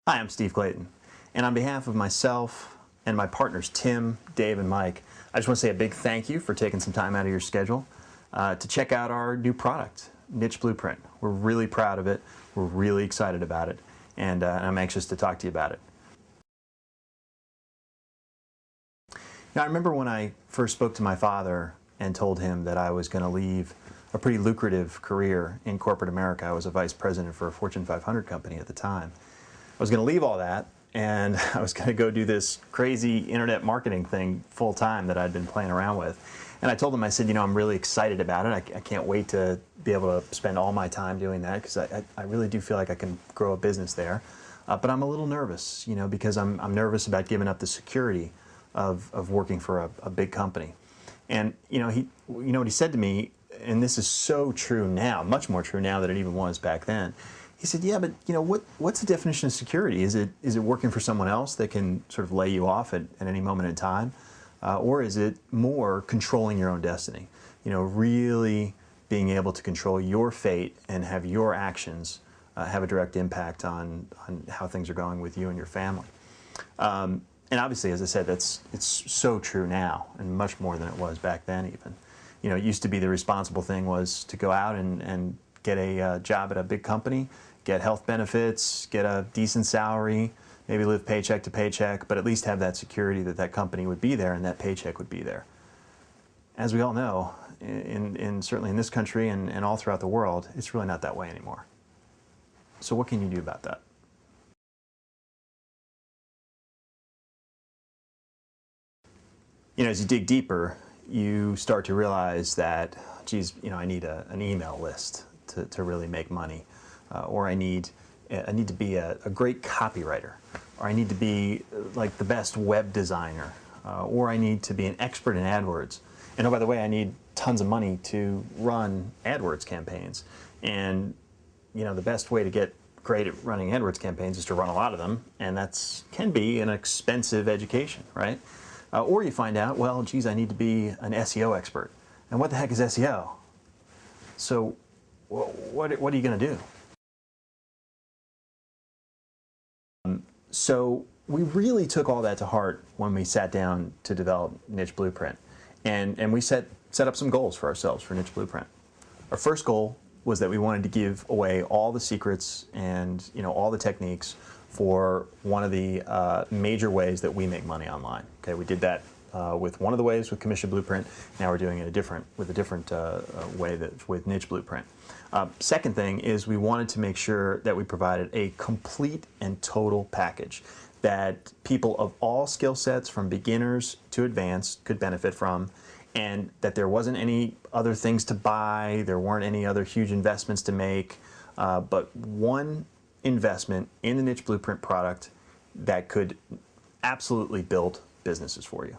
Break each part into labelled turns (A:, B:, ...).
A: Hi, I'm Steve Clayton, and on behalf of myself and my partners Tim, Dave, and Mike, I just want to say a big thank you for taking some time out of your schedule to check out our new product, Niche Blueprint. We're really proud of it, we're really excited about it, and I'm anxious to talk to you about it. Now, I remember when I first spoke to my father and told him that I was going to leave a pretty lucrative career in corporate America. I was a vice president for a Fortune 500 company at the time. I was going to leave all that, and I was going to go do this crazy internet marketing thing full time that I'd been playing around with. And I told him, I said, you know, I'm really excited about it. I can't wait to be able to spend all my time doing that because I really do feel like I can grow a business there. But I'm a little nervous, you know, because I'm nervous about giving up the security of working for a big company. And, you know what he said to me, and this is so true now, much more true now than it even was back then. He said, yeah, but you know, what's the definition of security? Is it working for someone else that can sort of lay you off at any moment in time? Or is it more controlling your own destiny? You know, really being able to control your fate and have your actions have a direct impact on how things are going with you and your family. And obviously, as I said, it's so true now, and much more than it was back then even. You know, it used to be the responsible thing was to go out and get a job at a big company, get health benefits, get a decent salary, maybe live paycheck to paycheck, but at least have that security that that company would be there and that paycheck would be there. As we all know, certainly in this country and all throughout the world, it's really not that way anymore. So what can you do about that? You know, as you dig deeper, you start to realize that, geez, you know, I need an email list to really make money, or I need to be a great copywriter, or I need to be like the best web designer, or I need to be an expert in AdWords. And oh, by the way, I need tons of money to run AdWords campaigns. And you know, the best way to get great at running AdWords campaigns is to run a lot of them, and can be an expensive education, right? Or you find out, well, geez, I need to be an SEO expert. And what the heck is SEO? So what are you going to do? So we really took all that to heart when we sat down to develop Niche Blueprint. And we set up some goals for ourselves for Niche Blueprint. Our first goal was that we wanted to give away all the secrets and, you know, all the techniques for one of the major ways that we make money online. Okay, we did that with one of the ways with Commission Blueprint. Now we're doing it with a different way with Niche Blueprint. Second thing is we wanted to make sure that we provided a complete and total package that people of all skill sets, from beginners to advanced, could benefit from, and that there wasn't any other things to buy, there weren't any other huge investments to make, but one investment in the Niche Blueprint product that could absolutely build businesses for you.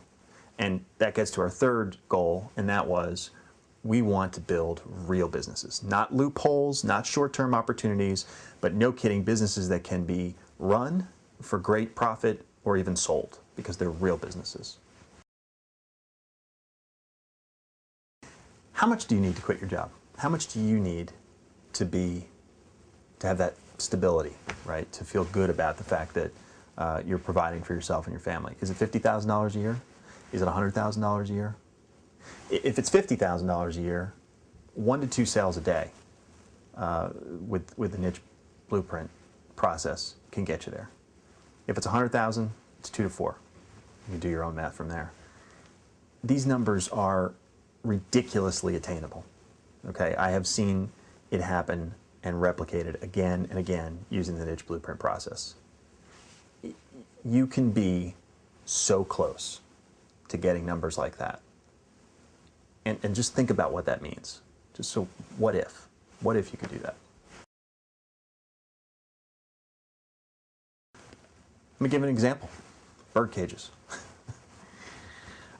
A: And that gets to our third goal, and that was, we want to build real businesses. Not loopholes, not short-term opportunities, but no kidding, businesses that can be run for great profit or even sold, because they're real businesses. How much do you need to quit your job? How much do you need to have that stability, right? To feel good about the fact that you're providing for yourself and your family. Is it $50,000 a year? Is it $100,000 a year? If it's $50,000 a year, 1 to 2 sales a day with the Niche Blueprint process can get you there. If it's 100,000, it's 2 to 4. You can do your own math from there. These numbers are ridiculously attainable. Okay, I have seen it happen and replicated again and again using the Niche Blueprint process. You can be so close to getting numbers like that. And just think about what that means. Just so, what if? What if you could do that? Let me give an example. Bird cages.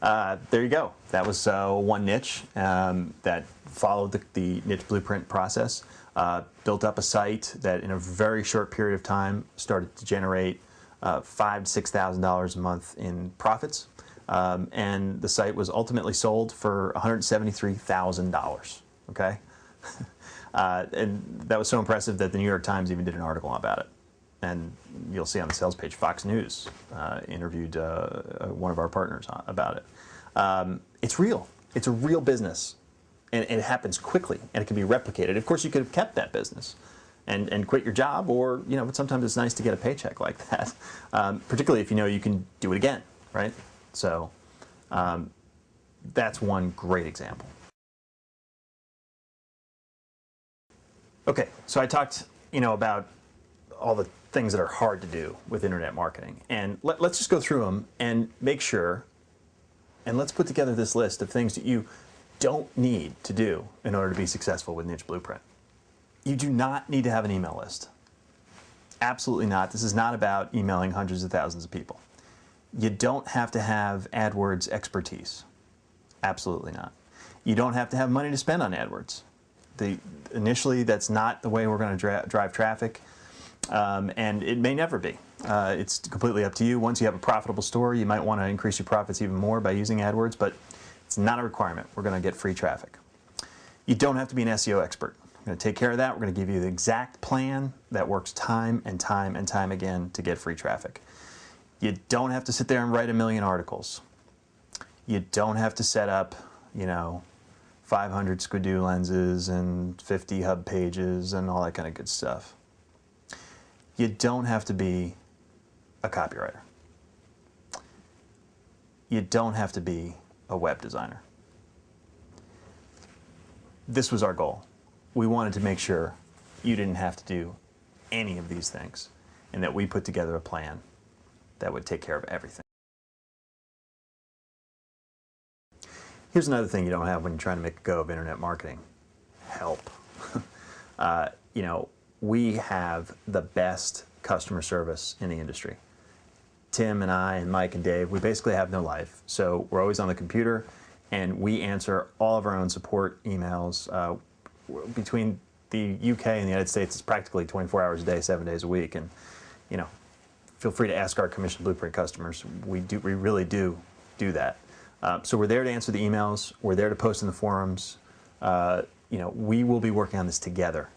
A: There you go. That was one niche that followed the Niche Blueprint process, built up a site that in a very short period of time started to generate $5,000 to $6,000 a month in profits. And the site was ultimately sold for $173,000, okay? And that was so impressive that the New York Times even did an article about it. And you'll see on the sales page, Fox News interviewed one of our partners about it. It's real. It's a real business. And it happens quickly, and it can be replicated. Of course, you could have kept that business and quit your job, or, you know, but sometimes it's nice to get a paycheck like that, particularly if you know you can do it again, right? So that's one great example. Okay, so I talked, you know, about all the things that are hard to do with internet marketing, and let's just go through them and make sure, and let's put together this list of things that you don't need to do in order to be successful with Niche Blueprint. You do not need to have an email list. Absolutely not. This is not about emailing hundreds of thousands of people. You don't have to have AdWords expertise. Absolutely not. You don't have to have money to spend on AdWords. Initially, that's not the way we're going to drive traffic, and it may never be. It's completely up to you. Once you have a profitable store, you might want to increase your profits even more by using AdWords, but it's not a requirement. We're going to get free traffic. You don't have to be an SEO expert. We're going to take care of that. We're going to give you the exact plan that works time and time and time again to get free traffic. You don't have to sit there and write a million articles. You don't have to set up, you know, 500 Squidoo lenses and 50 hub pages and all that kind of good stuff. You don't have to be a copywriter. You don't have to be a web designer. This was our goal. We wanted to make sure you didn't have to do any of these things, and that we put together a plan that would take care of everything. Here's another thing you don't have when you're trying to make a go of internet marketing: help. You know, we have the best customer service in the industry. Tim and I and Mike and Dave, we basically have no life. So we're always on the computer, and we answer all of our own support emails. Between the UK and the United States, it's practically 24 hours a day, 7 days a week. And, you know, feel free to ask our Commission Blueprint customers. We really do that. So we're there to answer the emails. We're there to post in the forums. You know, we will be working on this together.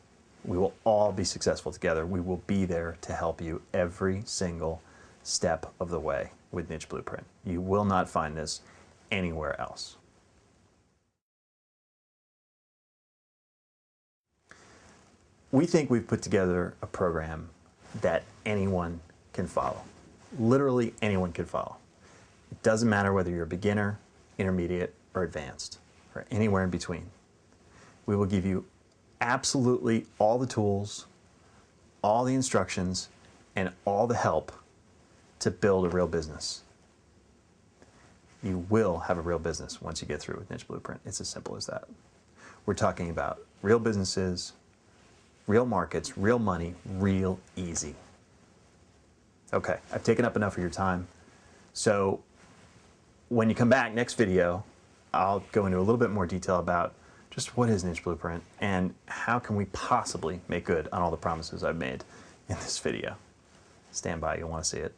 A: We will all be successful together. We will be there to help you every single step of the way with Niche Blueprint. You will not find this anywhere else. We think we've put together a program that anyone can follow. Literally anyone can follow. It doesn't matter whether you're a beginner, intermediate, or advanced, or anywhere in between. We will give you absolutely all the tools, all the instructions, and all the help to build a real business. You will have a real business once you get through with Niche Blueprint. It's as simple as that. We're talking about real businesses, real markets, real money, real easy. Okay, I've taken up enough of your time. So when you come back next video, I'll go into a little bit more detail about just what is Niche Blueprint and how can we possibly make good on all the promises I've made in this video. Stand by, you'll want to see it.